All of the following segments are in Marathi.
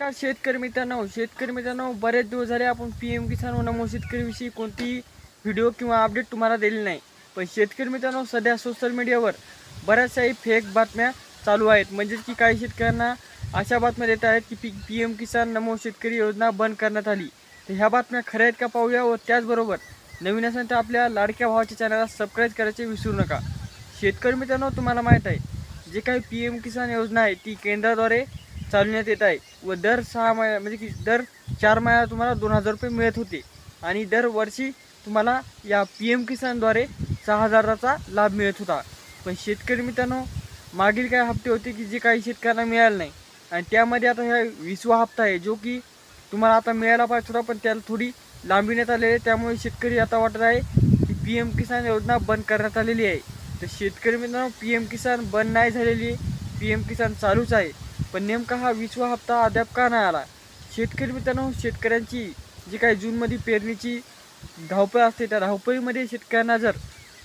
नमस्कार शेतकरी मित्रांनो, बरेच दिवस झाले आपण PM किसान व नमो शेतकरीविषयी कोणतीही व्हिडिओ किंवा अपडेट तुम्हाला दिली नाही. पण शेतकरी मित्रांनो, सध्या सोशल मीडियावर बऱ्याचशा फेक बातम्या चालू आहेत. म्हणजेच की काही शेतकऱ्यांना अशा बातम्या देत आहेत की PM किसान नमो शेतकरी योजना बंद करण्यात आली. तर ह्या बातम्या खऱ्या आहेत का पाहूया. व त्याचबरोबर नवीन असेल तर आपल्या लाडक्या भावाच्या चॅनलला सबस्क्राईब करायचे विसरू नका. शेतकरी मित्रांनो, तुम्हाला माहीत आहे जे काही PM किसान योजना आहे ती केंद्राद्वारे चालवण्यात येत आहे व दर 6 महिन्या म्हणजे की दर 4 महिन्याला तुम्हाला 2000 रुपये मिळत होते आणि दरवर्षी तुम्हाला या PM किसानद्वारे 6000चा लाभ मिळत होता. पण शेतकरी मित्रांनो, मागील काही हप्ते होते की जे काही शेतकऱ्यांना मिळाले नाही आणि त्यामध्ये आता ह्या 20वा हप्ता आहे जो की तुम्हाला आता मिळायला पाहिजे होता, पण त्याला थोडी लांबविण्यात आलेली आहे. त्यामुळे शेतकरी आता वाटत आहे की PM किसान योजना बंद करण्यात आलेली आहे. तर शेतकरी मित्रांनो, PM किसान बंद नाही झालेली आहे, PM किसान चालूच आहे. पण नेमका हा 20वा हप्ता अद्याप का नाही आला? शेतकरी मित्रांनो, शेतकऱ्यांची जी काही जूनमध्ये पेरणीची धावपळ असते त्या धावपळीमध्ये शेतकऱ्यांना जर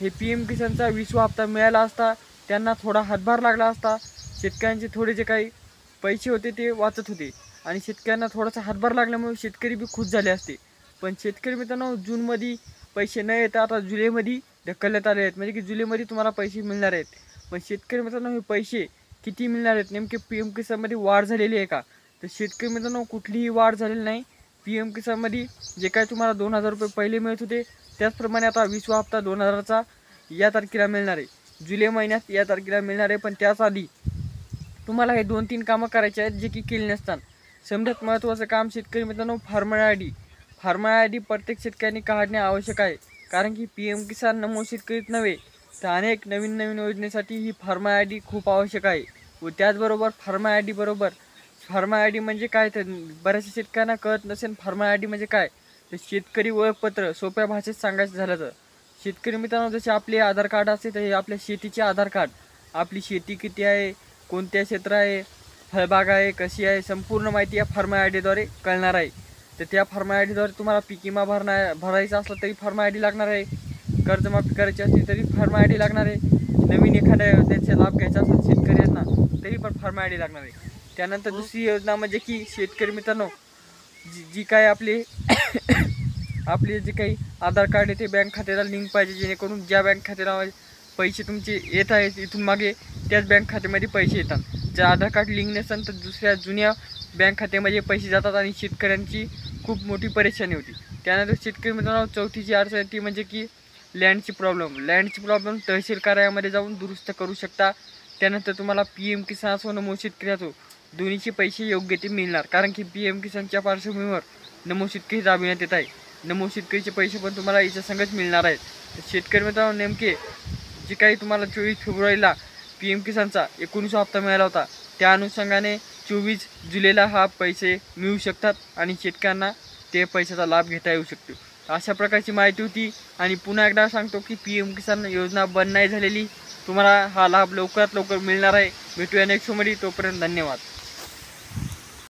हे PM किसानचा 20वा हप्ता मिळाला असता, त्यांना थोडा हातभार लागला असता. शेतकऱ्यांचे थोडे जे काही पैसे होते ते वाचत होते आणि शेतकऱ्यांना थोडासा हातभार लागल्यामुळे शेतकरी बी खुश झाले असते. पण शेतकरी मित्रांनो, जूनमध्ये पैसे न येता आता जुलैमध्ये ढकलण्यात आले आहेत. म्हणजे की जुलैमध्ये तुम्हाला पैसे मिळणार आहेत. पण शेतकरी मित्रांनो, हे पैसे किती मिळणार आहेत? नेमके PM किसानमध्ये वाढ झालेली आहे का? तर शेतकरी मित्रांनो, कुठलीही वाढ झालेली नाही. PM किसानमध्ये जे काय तुम्हाला 2000 रुपये पहिले मिळत होते त्याचप्रमाणे आता 20वा हप्ता 2000चा या तारखेला मिळणार आहे. जुलै महिन्यात या तारखेला मिळणार आहे. पण त्याच आधी तुम्हाला हे 2-3 कामं करायचे आहेत जे की केली नसतात. सगळ्यात महत्त्वाचं काम शेतकरी मित्रांनो, फार्मर ID प्रत्येक शेतकऱ्यांनी काढणे आवश्यक आहे. कारण की PM किसान नमो शेतकरीच नव्हे तर अनेक नवीन योजनेसाठी ही फार्मर ID खूप आवश्यक आहे. व त्याचबरोबर फार्मर ID म्हणजे काय, तर बऱ्याचशा शेतकऱ्यांना कळत नसेल फार्मर ID म्हणजे काय. तर शेतकरी ओळखपत्र सोप्या भाषेत सांगायचं झालं तर शेतकरी मित्रांनो, जसे आपले आधार कार्ड असते तर हे आपल्या शेतीचे आधार कार्ड, आपली शेती किती आहे, कोणत्या क्षेत्र आहे, फळबाग आहे, कशी आहे, संपूर्ण माहिती या फार्मर IDद्वारे कळणार आहे. तर त्या फार्मर IDद्वारे तुम्हाला पीक विमा भरायचा असला तरी फार्मर ID लागणार आहे. कर्जमाफी करायची असली तरी फार्मर ID लागणार आहे. नवीन एखाद्या योजनेचा लाभ घ्यायचा असेल शेतकऱ्यांना तरी पण फार्मर ID लागणार आहे. त्यानंतर दुसरी योजना म्हणजे की शेतकरी मित्रांनो, जी काय आपले आपले जे काही आधार कार्ड आहे ते बँक खात्याला लिंक पाहिजे, जेणेकरून ज्या बँक खात्याला पैसे तुमचे येत आहेत इथून मागे त्याच बँक खात्यामध्ये पैसे येतात. जर आधार कार्ड लिंक नसेल तर दुसऱ्या जुन्या बँक खात्यामध्ये पैसे जातात आणि शेतकऱ्यांची खूप मोठी परेशानी होती. त्यानंतर शेतकरी मित्रांनो, चौथीची अडचण ती म्हणजे की लँडची प्रॉब्लेम तहसील कार्यालयामध्ये जाऊन दुरुस्त करू शकता. त्यानंतर तुम्हाला PM किसान असो नमो शेतकरी असो दोन्हीचे पैसे योग्य ते मिळणार. कारण की PM किसानच्या पार्श्वभूमीवर नमो शेतकरी राबविण्यात येत आहे. नमो शेतकरीचे पैसे पण तुम्हाला याच्या संगत मिळणार आहेत. शेतकरी मित्रांनो, नेमके जे काही तुम्हाला 24 फेब्रुवारीला PM किसानचा 19वा हप्ता मिळाला होता त्या अनुषंगाने 24 जुलैला हा पैसे मिळू शकतात आणि शेतकऱ्यांना ते पैशाचा लाभ घेता येऊ शकतो. अशा प्रकारची माहिती होती. आणि पुन्हा एकदा सांगतो की PM किसान योजना बंद नाही झालेली. तुम्हाला हा लाभ लवकरात लवकर मिळणार आहे. भेटूया नेक्स्ट शोमध्ये. तोपर्यंत धन्यवाद.